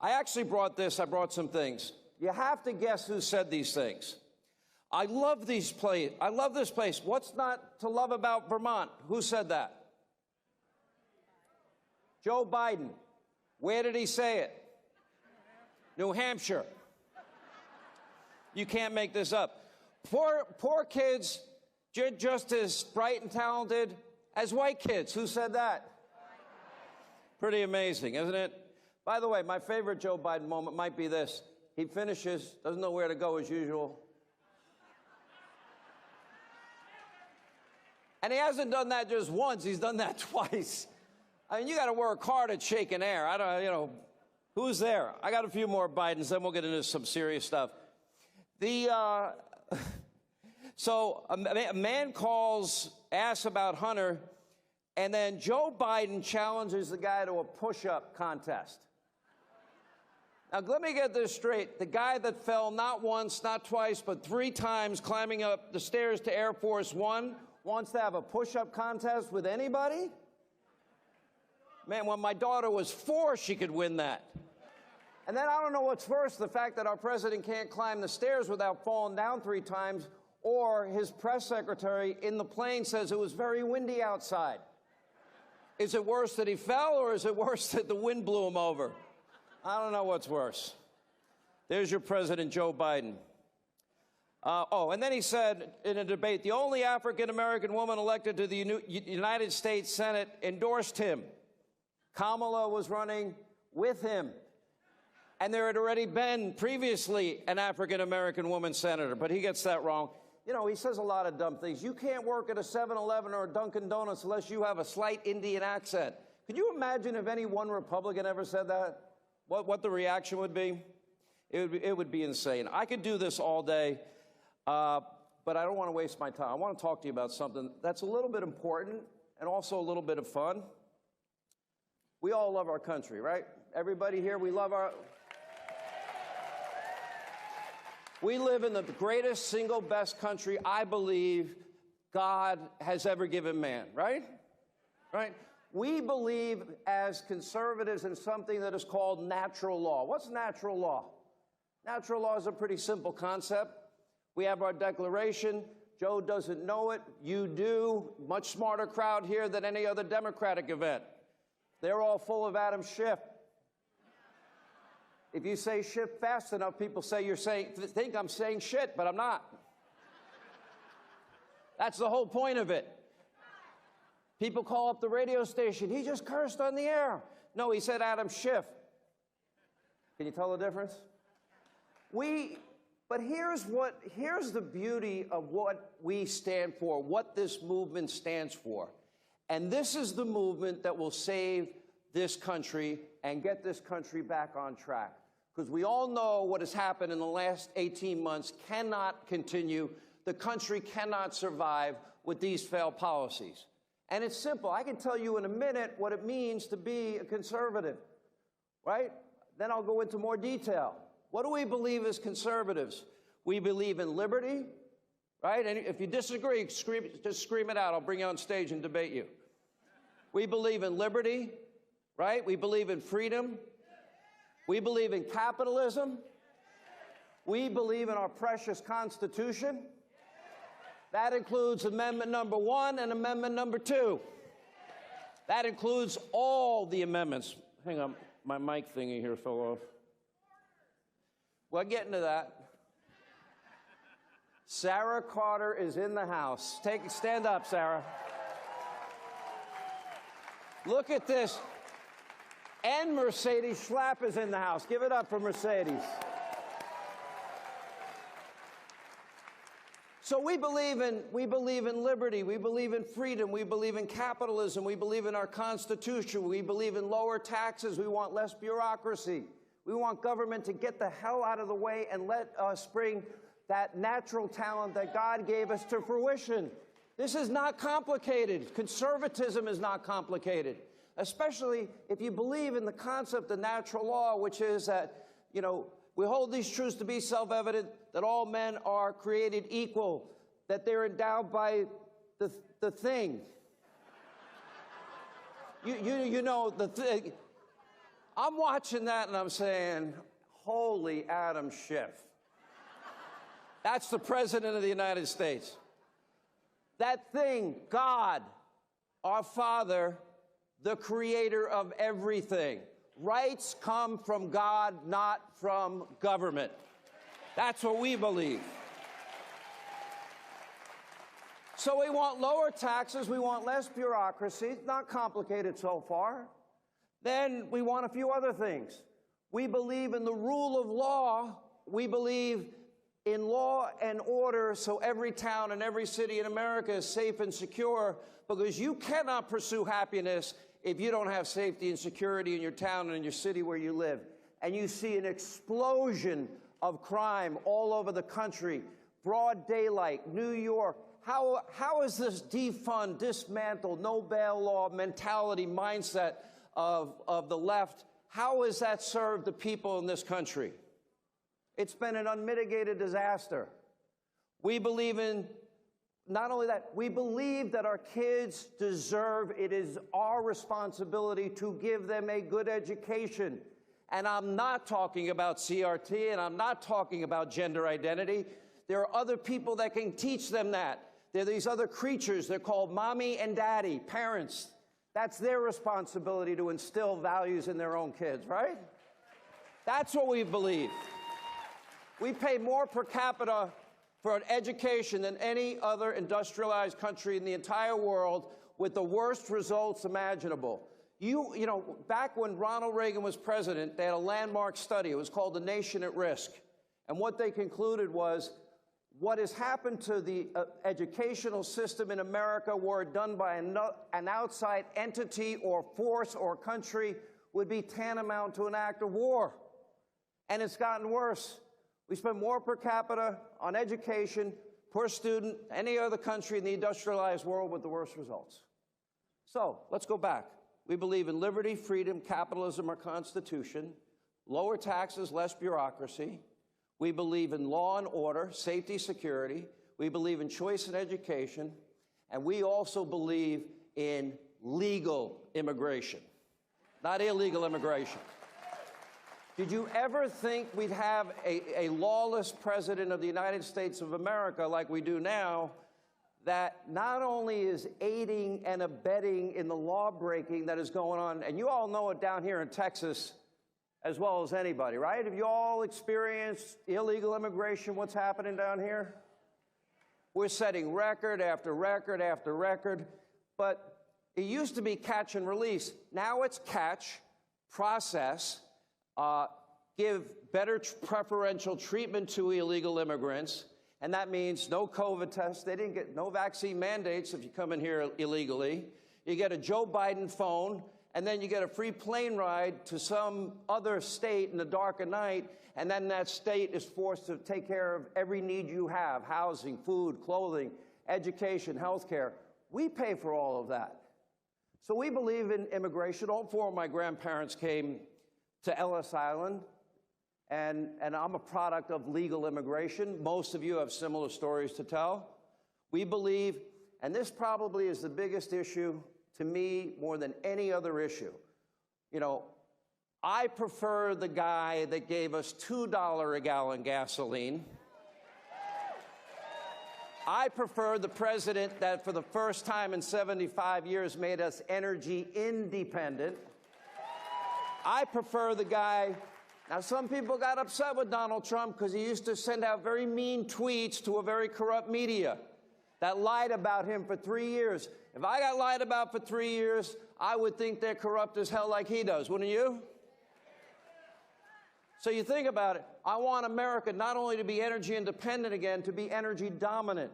I actually brought this. I brought some things. You have to guess who said these things. I love this place. What's not to love about Vermont? Who said that? Joe Biden. Where did he say it? New Hampshire. You can't make this up. Poor kids, just as bright and talented as white kids. Who said that? Pretty amazing, isn't it? By the way, my favorite Joe Biden moment might be this. He finishes, doesn't know where to go as usual. And he hasn't done that just once, he's done that twice. I mean, you got to work hard at shaking air. I don't, who's there? I got a few more Bidens, then we'll get into some serious stuff. So a man asks about Hunter, and then Joe Biden challenges the guy to a push-up contest. Now, let me get this straight. The guy that fell not once, not twice, but 3 times climbing up the stairs to Air Force One wants to have a push-up contest with anybody? Man, when my daughter was 4, she could win that. And then I don't know what's worse, the fact that our president can't climb the stairs without falling down 3 times, or his press secretary in the plane says it was very windy outside. Is it worse that he fell, or is it worse that the wind blew him over? I don't know what's worse. There's your President Joe Biden. And then he said in a debate, the only African-American woman elected to the United States Senate endorsed him. Kamala was running with him. And there had already been previously an African-American woman senator, but he gets that wrong. You know, he says a lot of dumb things. You can't work at a 7-Eleven or a Dunkin' Donuts unless you have a slight Indian accent. Could you imagine if any one Republican ever said that? What the reaction would be? It would be insane. I could do this all day, but I don't want to waste my time. I want to talk to you about something that's a little bit important and also a little bit of fun. We all love our country, right? Everybody here, we love our... We live in the greatest, single best country, I believe, God has ever given man, right? Right? We believe as conservatives in something that is called natural law. What's natural law? Natural law is a pretty simple concept. We have our Declaration. Joe doesn't know it. You do. Much smarter crowd here than any other Democratic event. They're all full of Adam Schiff. If you say shit fast enough, people say think I'm saying shit, but I'm not. That's the whole point of it. People call up the radio station. He just cursed on the air. No, he said Adam Schiff. Can you tell the difference? But here's the beauty of what we stand for, what this movement stands for. And this is the movement that will save this country and get this country back on track. Because we all know what has happened in the last 18 months cannot continue. The country cannot survive with these failed policies. And it's simple. I can tell you in a minute what it means to be a conservative, right? Then I'll go into more detail. What do we believe as conservatives? We believe in liberty, right? And if you disagree, just scream it out. I'll bring you on stage and debate you. We believe in liberty, right? We believe in freedom. We believe in capitalism. We believe in our precious Constitution. That includes Amendment number 1 and Amendment number 2. That includes all the amendments. Hang on, my mic thingy here fell off. We'll get into that. Sarah Carter is in the house. Stand up, Sarah. Look at this. And Mercedes Schlapp is in the house. Give it up for Mercedes. So we believe in liberty, we believe in freedom, we believe in capitalism, we believe in our Constitution, we believe in lower taxes, we want less bureaucracy. We want government to get the hell out of the way and let us bring that natural talent that God gave us to fruition. This is not complicated. Conservatism is not complicated, especially if you believe in the concept of natural law, which is that, we hold these truths to be self-evident, that all men are created equal, that they're endowed by the thing. The thing. I'm watching that and I'm saying, holy Adam Schiff. That's the President of the United States. That thing, God, our Father, the creator of everything. Rights come from God, not from government. That's what we believe. So we want lower taxes, we want less bureaucracy. It's not complicated so far. Then we want a few other things. We believe in the rule of law. We believe in law and order so every town and every city in America is safe and secure, because you cannot pursue happiness if you don't have safety and security in your town and in your city where you live. And you see an explosion of crime all over the country, broad daylight, New York. How is this defund, dismantle, no bail law mentality, mindset of the left, how has that served the people in this country? It's been an unmitigated disaster. We believe in, not only that, we believe that our kids deserve, it is our responsibility to give them a good education. And I'm not talking about CRT, and I'm not talking about gender identity. There are other people that can teach them that. There are these other creatures, they're called mommy and daddy, parents. That's their responsibility to instill values in their own kids, right? That's what we believe. We pay more per capita for an education than any other industrialized country in the entire world, with the worst results imaginable. You know, back when Ronald Reagan was president, they had a landmark study. It was called The Nation at Risk. And what they concluded was, what has happened to the educational system in America, were it done by an outside entity or force or country, would be tantamount to an act of war. And it's gotten worse. We spend more per capita on education per student than any other country in the industrialized world, with the worst results. So let's go back. We believe in liberty, freedom, capitalism, our Constitution, lower taxes, less bureaucracy. We believe in law and order, safety, security. We believe in choice in education. And we also believe in legal immigration, not illegal immigration. Did you ever think we'd have a lawless president of the United States of America like we do now, that not only is aiding and abetting in the law breaking that is going on, and you all know it down here in Texas as well as anybody, right? Have you all experienced illegal immigration, what's happening down here? We're setting record after record after record, but it used to be catch and release. Now it's catch, process, give better preferential treatment to illegal immigrants, and that means no COVID tests. They didn't get no vaccine mandates if you come in here illegally. You get a Joe Biden phone, and then you get a free plane ride to some other state in the dark of night, and then that state is forced to take care of every need you have: housing, food, clothing, education, health care. We pay for all of that. So we believe in immigration. All four of my grandparents came to Ellis Island, and I'm a product of legal immigration. Most of you have similar stories to tell. We believe, and this probably is the biggest issue to me more than any other issue. You know, I prefer the guy that gave us $2 a gallon gasoline. I prefer the president that for the first time in 75 years made us energy independent. I prefer the guy, now some people got upset with Donald Trump because he used to send out very mean tweets to a very corrupt media that lied about him for 3 years. If I got lied about for 3 years, I would think they're corrupt as hell like he does, wouldn't you? So you think about it. I want America not only to be energy independent again, to be energy dominant.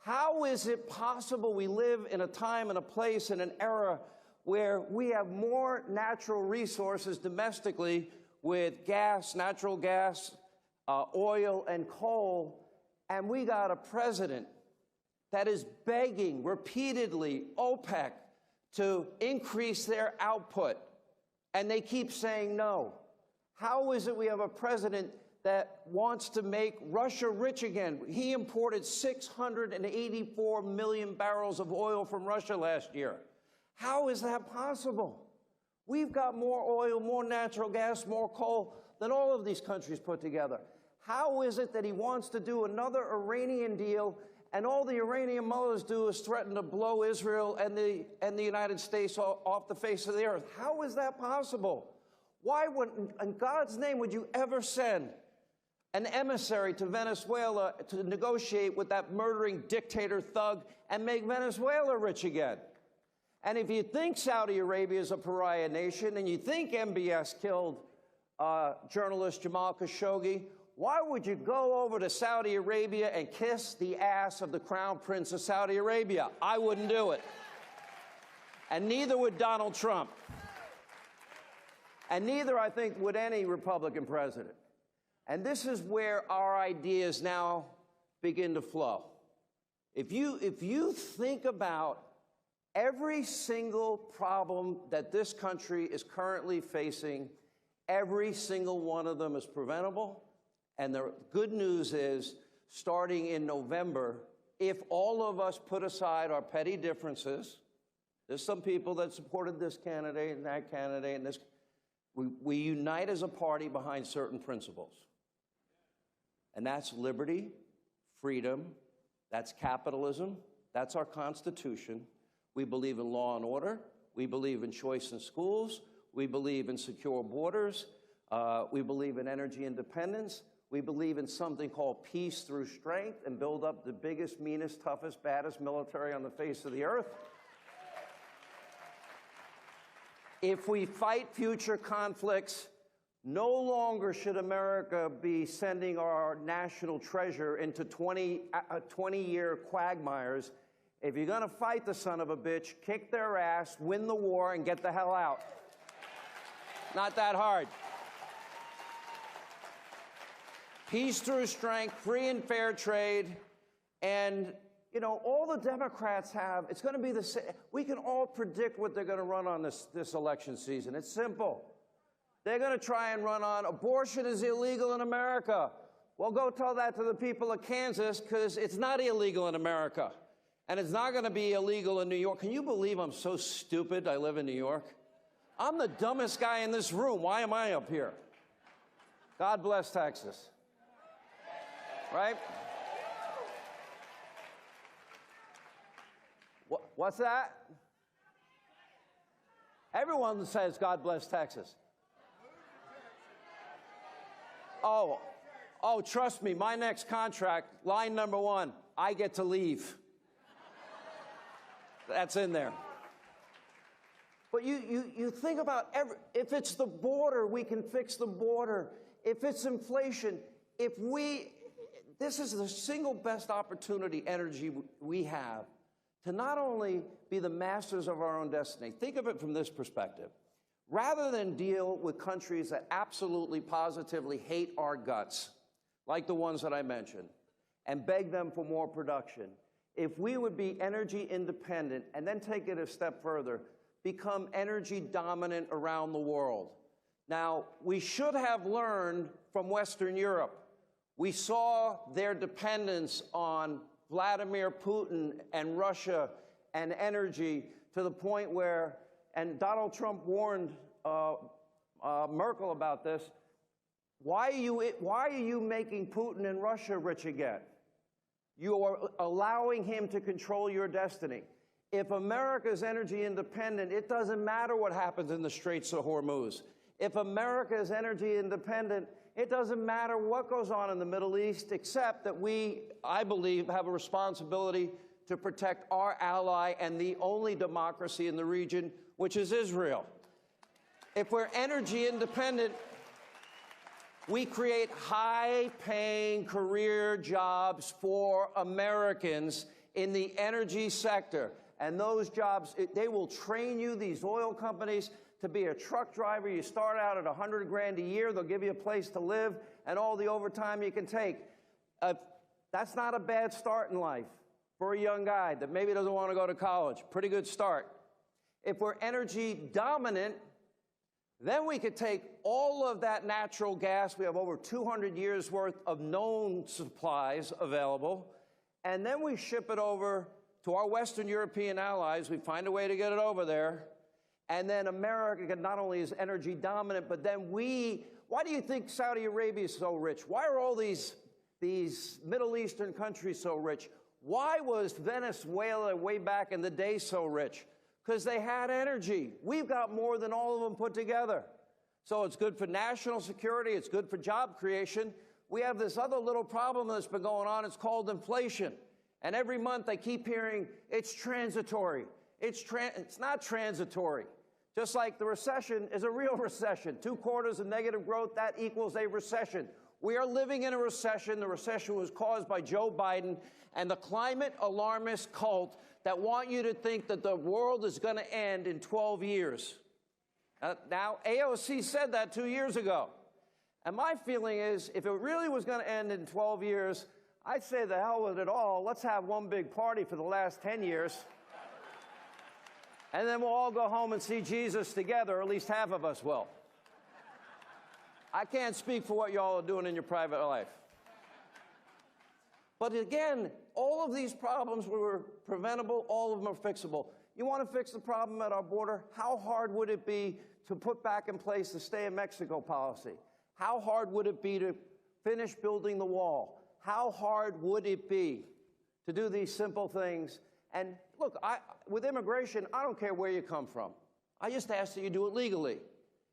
How is it possible we live in a time and a place and an era where we have more natural resources domestically with gas, natural gas, oil, and coal, and we got a president that is begging repeatedly OPEC to increase their output, and they keep saying no? How is it we have a president that wants to make Russia rich again? He imported 684 million barrels of oil from Russia last year. How is that possible? We've got more oil, more natural gas, more coal than all of these countries put together. How is it that he wants to do another Iranian deal, and all the Iranian mullahs do is threaten to blow Israel and the United States off the face of the earth? How is that possible? Why would, in God's name, would you ever send an emissary to Venezuela to negotiate with that murdering dictator thug and make Venezuela rich again? And if you think Saudi Arabia is a pariah nation, and you think MBS killed journalist Jamal Khashoggi, why would you go over to Saudi Arabia and kiss the ass of the Crown Prince of Saudi Arabia? I wouldn't do it. And neither would Donald Trump. And neither, I think, would any Republican president. And this is where our ideas now begin to flow. If you think about every single problem that this country is currently facing, every single one of them is preventable. And the good news is, starting in November, if all of us put aside our petty differences, there's some people that supported this candidate and that candidate, and this, we unite as a party behind certain principles. And that's liberty, freedom, that's capitalism, that's our Constitution. We believe in law and order. We believe in choice in schools. We believe in secure borders. We believe in energy independence. We believe in something called peace through strength, and build up the biggest, meanest, toughest, baddest military on the face of the earth. If we fight future conflicts, no longer should America be sending our national treasure into 20-year quagmires. If you're going to fight the son of a bitch, kick their ass, win the war, and get the hell out. Not that hard. Peace through strength, free and fair trade, and, you know, all the Democrats have, it's going to be the same. We can all predict what they're going to run on this election season. It's simple. They're going to try and run on abortion is illegal in America. Well, go tell that to the people of Kansas, because it's not illegal in America. And it's not going to be illegal in New York. Can you believe I'm so stupid I live in New York? I'm the dumbest guy in this room. Why am I up here? God bless Texas. Right? What's that? Everyone says God bless Texas. Oh, trust me, my next contract, line number 1, I get to leave. That's in there. But you think about if it's the border, we can fix the border. If it's inflation, this is the single best opportunity energy we have to not only be the masters of our own destiny. Think of it from this perspective. Rather than deal with countries that absolutely, positively hate our guts, like the ones that I mentioned, and beg them for more production, if we would be energy independent and then take it a step further, become energy dominant around the world. Now, we should have learned from Western Europe. We saw their dependence on Vladimir Putin and Russia and energy to the point where, and Donald Trump warned Merkel about this, why are you making Putin and Russia rich again? You are allowing him to control your destiny. If America is energy independent, it doesn't matter what happens in the Straits of Hormuz. If America is energy independent, it doesn't matter what goes on in the Middle East, except that we, I believe, have a responsibility to protect our ally and the only democracy in the region, which is Israel. If we're energy independent, we create high-paying career jobs for Americans in the energy sector. And those jobs, they will train you, these oil companies, to be a truck driver. You start out at $100 grand a year. They'll give you a place to live and all the overtime you can take. That's not a bad start in life for a young guy that maybe doesn't want to go to college. Pretty good start. If we're energy dominant, then we could take all of that natural gas. We have over 200 years worth of known supplies available. And then we ship it over to our Western European allies. We find a way to get it over there. And then America not only is energy dominant, but then why do you think Saudi Arabia is so rich? Why are all these Middle Eastern countries so rich? Why was Venezuela way back in the day so rich? Because they had energy. We've got more than all of them put together. So it's good for national security. It's good for job creation. We have this other little problem that's been going on. It's called inflation. And every month I keep hearing it's transitory. It's not transitory. Just like the recession is a real recession. 2 quarters of negative growth, that equals a recession. We are living in a recession. The recession was caused by Joe Biden and the climate alarmist cult that want you to think that the world is going to end in 12 years. Now, AOC said that 2 years ago. And my feeling is, if it really was going to end in 12 years, I'd say the hell with it all. Let's have one big party for the last 10 years. And then we'll all go home and see Jesus together, or at least half of us will. I can't speak for what y'all are doing in your private life. But again, all of these problems were preventable, all of them are fixable. You want to fix the problem at our border? How hard would it be to put back in place the Stay in Mexico policy? How hard would it be to finish building the wall? How hard would it be to do these simple things? And look, with immigration, I don't care where you come from. I just ask that you do it legally.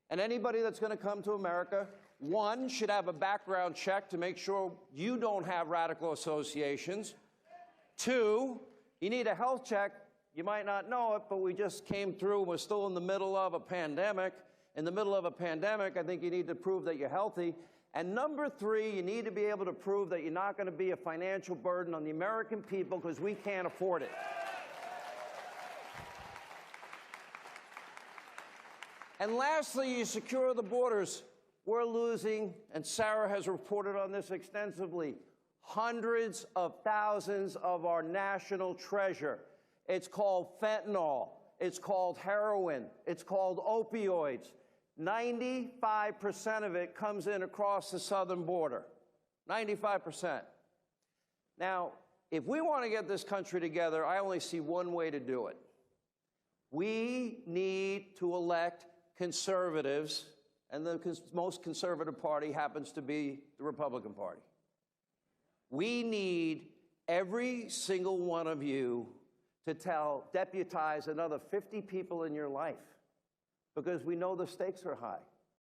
And anybody that's going to come to America, one, should have a background check to make sure you don't have radical associations. Two, you need a health check. You might not know it, but we just came through. We're still in the middle of a pandemic. In the middle of a pandemic, I think you need to prove that you're healthy. And number three, you need to be able to prove that you're not going to be a financial burden on the American people because we can't afford it. And lastly, you secure the borders. We're losing, and Sarah has reported on this extensively, hundreds of thousands of our national treasure. It's called fentanyl. It's called heroin. It's called opioids. 95% of it comes in across the southern border. 95%. Now, if we want to get this country together, I only see one way to do it. We need to elect conservatives, and the most conservative party happens to be the Republican Party. We need every single one of you to deputize another 50 people in your life, because we know the stakes are high.